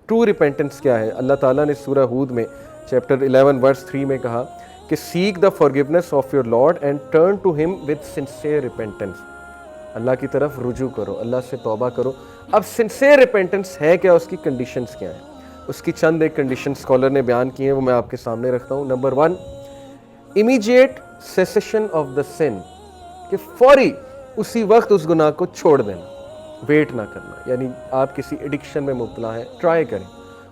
True repentance क्या है? अल्लाह ताला ने सूरह हूद में चैप्टर 11 वर्स 3 में कहा कि seek the forgiveness of your Lord and turn to him with sincere repentance. अल्लाह की तरफ रुजू करो, अल्लाह से तौबा करो। अब सिंसियर रिपेंटेंस है क्या, उसकी कंडीशंस क्या हैं? उसकी चंद एक कंडीशन स्कॉलर ने बयान की हैं, वो मैं आपके सामने रखता हूँ। Number 1, immediate cessation of the sin, कि फौरी उसी वक्त उस गुनाह को छोड़ देना, वेट ना करना। यानी आप किसी एडिक्शन में मुब्तला हैं, ट्राई करें,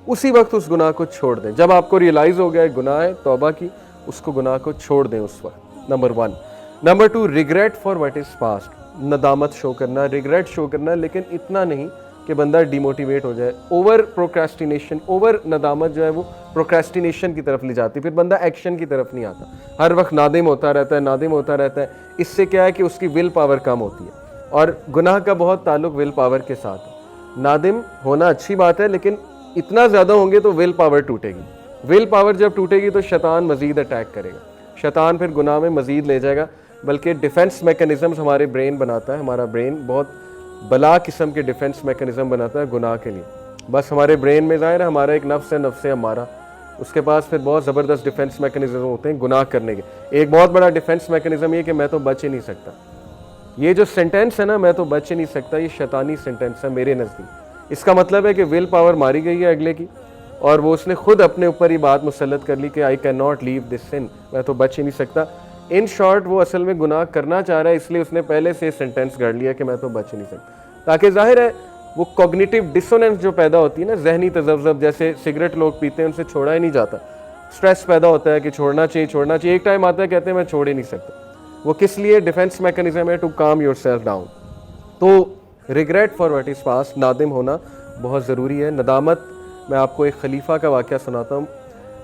उसी वक्त उस गुनाह को छोड़ दें। जब आपको रियलाइज़ हो गया गुनाह है, तौबा की, उसको गुनाह को छोड़ दें उस वक्त। Number 1। Number 2, regret for what is past, नदामत शो करना, रिग्रेट शो करना, लेकिन इतना नहीं कि बंदा डिमोटिवेट हो जाए। ओवर प्रोक्रेस्टिनेशन, ओवर नदामत जो है वो प्रोक्रेस्टिनेशन की तरफ ले जाती है, फिर बंदा एक्शन की तरफ नहीं आता, हर वक्त नादिम होता रहता है, नादिम होता रहता है। इससे क्या है कि उसकी विल पावर कम होती है, और गुनाह का बहुत ताल्लुक विल पावर के साथ है। नादिम होना अच्छी बात है, लेकिन इतना ज़्यादा होंगे तो विल पावर टूटेगी। विल पावर जब टूटेगी तो शैतान मज़ीद अटैक करेगा, शैतान फिर गुनाह में मज़ीद ले जाएगा। बल्कि डिफेंस मैकेनिज़म्स हमारे ब्रेन बनाता है, हमारा ब्रेन बहुत बला किस्म के डिफेंस मैकेनिज़्म बनाता है गुनाह के लिए। बस हमारे ब्रेन में ज़ाहिर है हमारा एक नफ्स है, नफ्स हमारा, उसके पास फिर बहुत ज़बरदस्त डिफेंस मैकेनिज़्म होते हैं गुनाह करने के। एक बहुत बड़ा डिफेंस मैकेनिज़्म ये कि मैं तो बच ही नहीं सकता। ये जो सेंटेंस है ना, मैं तो बच ही नहीं सकता, ये शैतानी सेंटेंस है मेरे नज़दीक। इसका मतलब है कि विल पावर मारी गई है अगले की, और वो उसने खुद अपने ऊपर ही बात मुसल्लत कर ली कि I can not leave this sin, मैं तो बच ही नहीं सकता। इन शॉर्ट वो असल में गुनाह करना चाह रहा है, इसलिए उसने पहले से सेंटेंस गढ़ लिया कि मैं तो बच ही नहीं सकता, ताकि जाहिर है वो कॉग्निटिव डिसोनेंस जो पैदा होती है ना, जहनी तज़ब्ज़ब, जैसे सिगरेट लोग पीते हैं उनसे छोड़ा ही नहीं जाता, स्ट्रेस पैदा होता है कि छोड़ना चाहिए छोड़ना चाहिए, एक टाइम आता है कहते हैं मैं छोड़ ही नहीं सकता। वो किस लिए? डिफेंस मैकेनिज्म है, to calm yourself down. तो regret for what is past, नादिम होना बहुत ज़रूरी है। नदामत, मैं आपको एक खलीफा का वाक़या सुनाता हूँ।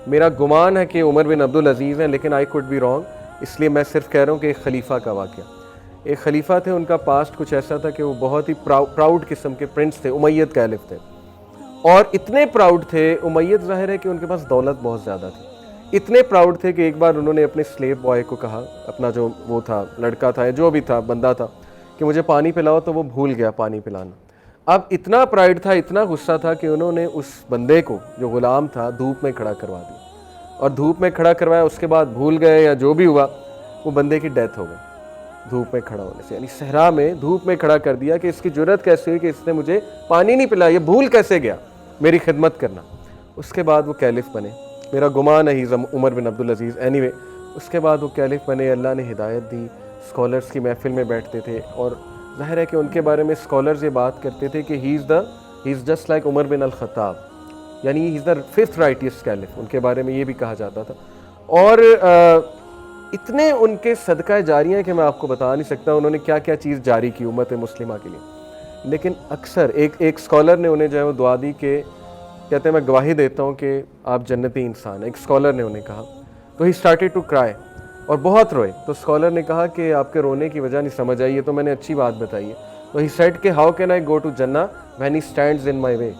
मेरा गुमान है कि उमर बिन अब्दुल अज़ीज़ हैं, लेकिन आई कुड बी रॉन्ग, इसलिए मैं सिर्फ कह रहा हूँ कि एक खलीफा का वाक़या। एक खलीफा थे, उनका पास्ट कुछ ऐसा था कि वो बहुत ही प्राउड किस्म के प्रिंस थे, उमैयद कैलिफ थे, और इतने प्राउड थे। उमैयद ज़ाहिर है कि उनके पास दौलत बहुत ज़्यादा थी। इतने प्राउड थे कि एक बार उन्होंने अपने स्लेव बॉय को कहा, अपना जो वो था लड़का था या जो भी था बंदा था, कि मुझे पानी पिलाओ, तो वो भूल गया पानी पिलाना। अब इतना प्राइड था, इतना गुस्सा था कि उन्होंने उस बंदे को जो गुलाम था धूप में खड़ा करवा दिया, और धूप में खड़ा करवाया, उसके बाद भूल गए या जो भी हुआ, वो बंदे की डेथ हो गई धूप में खड़ा होने से। यानी सहरा में धूप में खड़ा कर दिया कि इसकी जुर्रत कैसे हुई कि इसने मुझे पानी नहीं पिलाया, ये भूल कैसे गया मेरी खिदमत करना। उसके बाद वो कैलिफ बने, मेरा गुमान है उमर बिन अब्दुल अज़ीज़। एनीवे, उसके बाद वो कैलिफ बने, अल्लाह ने हिदायत दी, स्कॉलर्स की महफिल में बैठते थे, और ज़ाहिर है कि उनके बारे में स्कॉलर्स ये बात करते थे कि he is just like Umar bin al Khattab, यानी he is the 5th righteous caliph, उनके बारे में ये भी कहा जाता था। और इतने उनके सदका जारी हैं कि मैं आपको बता नहीं सकता उन्होंने क्या क्या चीज़ जारी की उम्मत मुस्लिमा के लिए। लेकिन अक्सर एक स्कॉलर ने उन्हें जो है वो दुआ दी कि कहते हैं मैं गवाही देता हूँ कि आप जन्नती इंसान हैं। एक स्कॉलर ने उन्हें कहा, तो ही स्टार्टेड टू क्राई, और बहुत रोए। तो स्कॉलर ने कहा कि आपके रोने की वजह नहीं समझ आई, ये तो मैंने अच्छी बात बताई है। तो ही सेड कि how can I go to जन्ना when he stands in my way,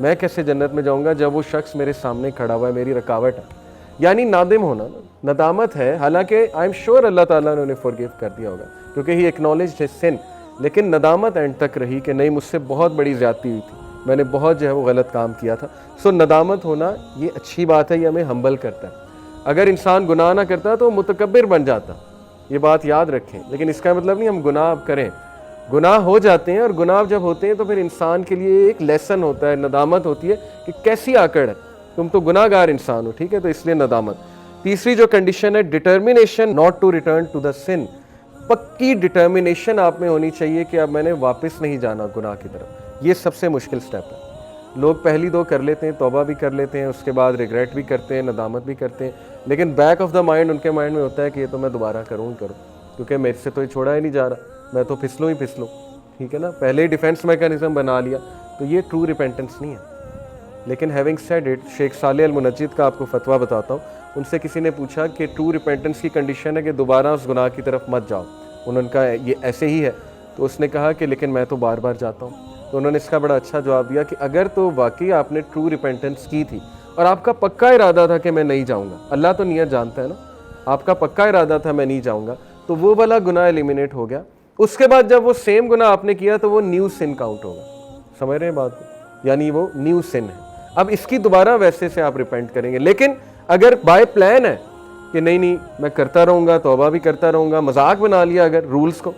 मैं कैसे जन्नत में जाऊँगा जब वो शख्स मेरे सामने खड़ा हुआ है, मेरी रुकावट है। यानी नादिम होना, नदामत है। हालांकि आई एम श्योर अल्लाह ताला ने उन्हें फॉरगिव कर दिया होगा, क्योंकि ही एक्नॉलेज्ड हिज सिन, लेकिन नदामत एंड तक रही कि नहीं, मुझसे बहुत बड़ी ज़्यादती हुई थी, मैंने बहुत जो है वो गलत काम किया था। सो नदामत होना ये अच्छी बात है, ये हमें हम्बल करता है। अगर इंसान गुनाह ना करता तो मुतकब्बिर बन जाता, ये बात याद रखें। लेकिन इसका मतलब नहीं हम गुनाह अब करें, गुनाह हो जाते हैं, और गुनाह जब होते हैं तो फिर इंसान के लिए एक लेसन होता है, नदामत होती है कि कैसी आकड़ है, तुम तो गुनाहगार इंसान हो, ठीक है, तो इसलिए नदामत। तीसरी जो कंडीशन है, determination not to return to the sin, पक्की डिटर्मिनेशन आप में होनी चाहिए कि अब मैंने वापस नहीं जाना गुनाह की तरफ। ये सबसे मुश्किल स्टेप है। लोग पहली दो कर लेते हैं, तौबा भी कर लेते हैं, उसके बाद रिग्रेट भी करते हैं, नदामत भी करते हैं, लेकिन बैक ऑफ द माइंड उनके माइंड में होता है कि ये तो मैं दोबारा करूँ क्योंकि मेरे से तो ये छोड़ा ही नहीं जा रहा, मैं तो फिसलूँ ही फिसलूँ, ठीक है ना, पहले ही डिफेंस मैकेनिज्म बना लिया। तो ये ट्रू रिपेंटेंस नहीं है। लेकिन having said it, Sheikh Saleh al Munajjid का आपको फतवा बताता हूँ। उनसे किसी ने पूछा कि ट्रू रिपेंटेंस की कंडीशन है कि दोबारा उस गुनाह की तरफ मत जाओ, उन्होंने कहा ये ऐसे ही है। तो उसने कहा कि लेकिन मैं तो बार बार जाता हूँ। तो उन्होंने इसका बड़ा अच्छा जवाब दिया कि अगर तो वाकई आपने ट्रू रिपेंटेंस की थी और आपका पक्का इरादा था कि मैं नहीं जाऊँगा, अल्लाह तो नियत जानता है ना, आपका पक्का इरादा था मैं नहीं जाऊँगा, तो वो वाला गुनाह एलिमिनेट हो गया। उसके बाद जब वो सेम गुनाह आपने किया तो वो न्यू सिन काउंट होगा। समझ रहे हैं बात? یعنی وہ نیو سن ہے. اب اس کی دوبارہ ویسے سے آپ ریپینٹ کریں گے. لیکن اگر بائی پلان ہے کہ نہیں میں کرتا رہوں گا, توبہ بھی کرتا رہوں گا, مذاق بنا لیا اگر رولز کو,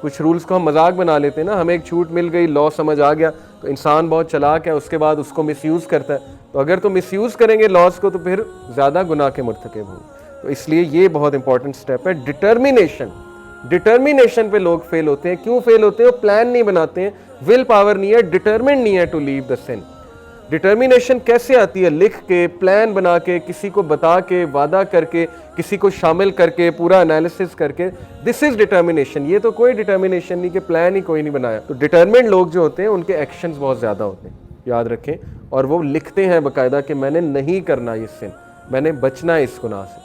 کچھ رولز کو ہم مذاق بنا لیتے ہیں نا, ہمیں ایک چھوٹ مل گئی, لا سمجھ آ گیا, تو انسان بہت چلاک ہے, اس کے بعد اس کو مس یوز کرتا ہے. تو اگر تو مس یوز کریں گے لاس کو تو پھر زیادہ گناہ کے مرتکب ہوں. تو اس لیے یہ بہت امپورٹنٹ سٹیپ ہے. ڈٹرمینیشن پہ لوگ فیل ہوتے ہیں. کیوں فیل ہوتے ہیں؟ وہ پلان نہیں بناتے ہیں, ول پاور نہیں ہے, ڈٹرمنڈ نہیں ہے to leave the sun. Determination کیسے آتی ہے؟ لکھ کے, پلان بنا کے, کسی کو بتا کے, وعدہ کر کے, کسی کو شامل کر کے, پورا انالیسس کر کے. دس از ڈٹرمینیشن. یہ تو کوئی ڈٹرمینیشن نہیں کہ پلان ہی کوئی نہیں بنایا. تو ڈٹرمنڈ لوگ جو ہوتے ہیں ان کے ایکشنز بہت زیادہ ہوتے ہیں, یاد رکھیں. اور وہ لکھتے ہیں باقاعدہ کہ میں نے نہیں کرنا یہ سن, میں نے بچنا ہے اس گناہ سے.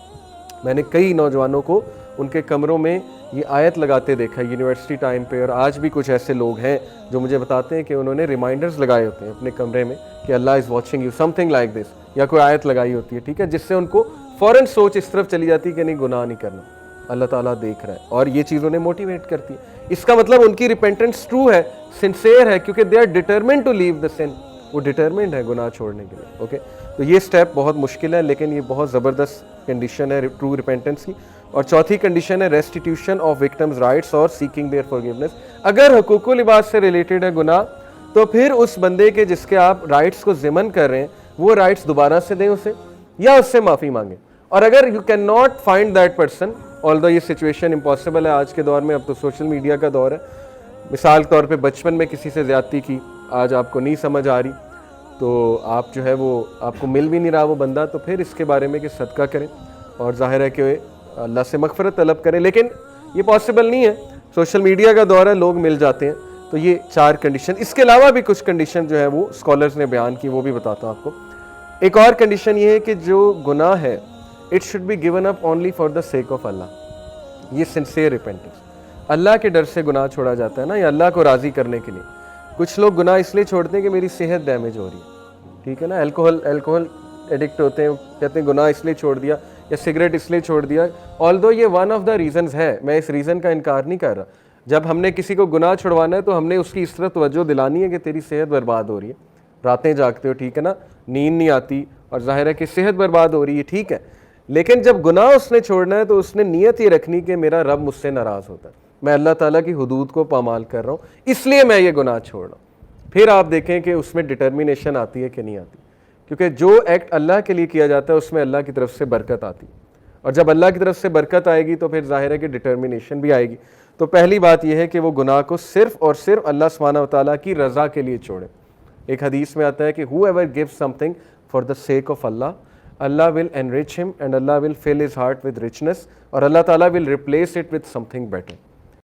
میں نے کئی نوجوانوں کو ان کے کمروں میں یہ آیت لگاتے دیکھا یونیورسٹی ٹائم پہ, اور آج بھی کچھ ایسے لوگ ہیں جو مجھے بتاتے ہیں کہ انہوں نے ریمائنڈرز لگائے ہوتے ہیں اپنے کمرے میں کہ Allah is watching you, something like this, یا کوئی آیت لگائی ہوتی ہے, ٹھیک ہے, جس سے ان کو فوراً سوچ اس طرف چلی جاتی ہے کہ نہیں گناہ نہیں کرنا, اللہ تعالیٰ دیکھ رہا ہے. اور یہ چیز انہیں موٹیویٹ کرتی ہے. اس کا مطلب ان کی ریپینٹنس ٹرو ہے, سنسیئر ہے, کیونکہ دے آر ڈٹرمنڈ ٹو لیو دا سن. وہ ڈٹرمنڈ ہے گناہ چھوڑنے کے لیے. اوکے, تو یہ سٹیپ بہت مشکل ہے, لیکن یہ بہت زبردست کنڈیشن ہے ٹرو ریپینٹنس کی. اور چوتھی کنڈیشن ہے ریسٹیٹیوشن آف وکٹمز رائٹس اور سیکنگ دیئر فارگیونیس. اگر حقوق و لباس سے ریلیٹڈ ہے گناہ, تو پھر اس بندے کے جس کے آپ رائٹس کو ضمن کر رہے ہیں وہ رائٹس دوبارہ سے دیں اسے, یا اس سے معافی مانگیں. اور اگر you can not find that person, آلدو یہ سچویشن امپاسبل ہے آج کے دور میں, اب تو سوشل میڈیا کا دور ہے. مثال کے طور پہ بچپن میں کسی سے زیادتی کی, آج آپ کو نہیں سمجھ آ رہی, تو آپ جو ہے وہ آپ کو مل بھی نہیں رہا وہ بندہ, تو پھر اس کے بارے میں کہ صدقہ کریں اور ظاہر ہے کہ اللہ سے مغفرت طلب کریں. لیکن یہ پاسبل نہیں ہے, سوشل میڈیا کا دور ہے, لوگ مل جاتے ہیں. تو یہ 4 کنڈیشن. اس کے علاوہ بھی کچھ کنڈیشن جو ہے وہ اسکالرز نے بیان کی, وہ بھی بتاتا ہوں آپ کو. ایک اور کنڈیشن یہ ہے کہ جو گناہ ہے it should be given up only for the sake of Allah. یہ سنسیئر ریپینٹنس, اللہ کے ڈر سے گناہ چھوڑا جاتا ہے نا, یا اللہ کو راضی کرنے کے لیے. کچھ لوگ گناہ اس لیے چھوڑتے ہیں کہ میری صحت ڈیمیج ہو رہی ہے, ٹھیک ہے نا, الکوہل ایڈکٹ ہوتے ہیں, کہتے ہیں گناہ اس لیے چھوڑ دیا, یا سگریٹ اس لیے چھوڑ دیا. آلدو یہ ون آف دا ریزنز ہے, میں اس ریزن کا انکار نہیں کر رہا. جب ہم نے کسی کو گناہ چھڑوانا ہے تو ہم نے اس کی اس طرح توجہ دلانی ہے کہ تیری صحت برباد ہو رہی ہے, راتیں جاگتے ہو, ٹھیک ہے نا, نیند نہیں آتی, اور ظاہر ہے کہ صحت برباد ہو رہی ہے, ٹھیک ہے. لیکن جب گناہ اس نے چھوڑنا ہے تو اس نے نیت یہ رکھنی کہ میرا رب مجھ سے ناراض ہوتا ہے, میں اللہ تعالیٰ کی حدود کو پامال کر رہا ہوں, اس لیے میں یہ گناہ چھوڑ رہا ہوں. پھر آپ دیکھیں کہ اس میں ڈٹرمینیشن آتی ہے کہ نہیں آتی, کیونکہ جو ایکٹ اللہ کے لیے کیا جاتا ہے اس میں اللہ کی طرف سے برکت آتی ہے, اور جب اللہ کی طرف سے برکت آئے گی تو پھر ظاہر ہے کہ ڈٹرمینیشن بھی آئے گی. تو پہلی بات یہ ہے کہ وہ گناہ کو صرف اور صرف اللہ سبحانہ و تعالیٰ کی رضا کے لیے چھوڑیں. ایک حدیث میں آتا ہے کہ whoever gives something for the sake of Allah, Allah will enrich him and Allah will fill his heart with richness, اور اللہ تعالیٰ will replace it with something better.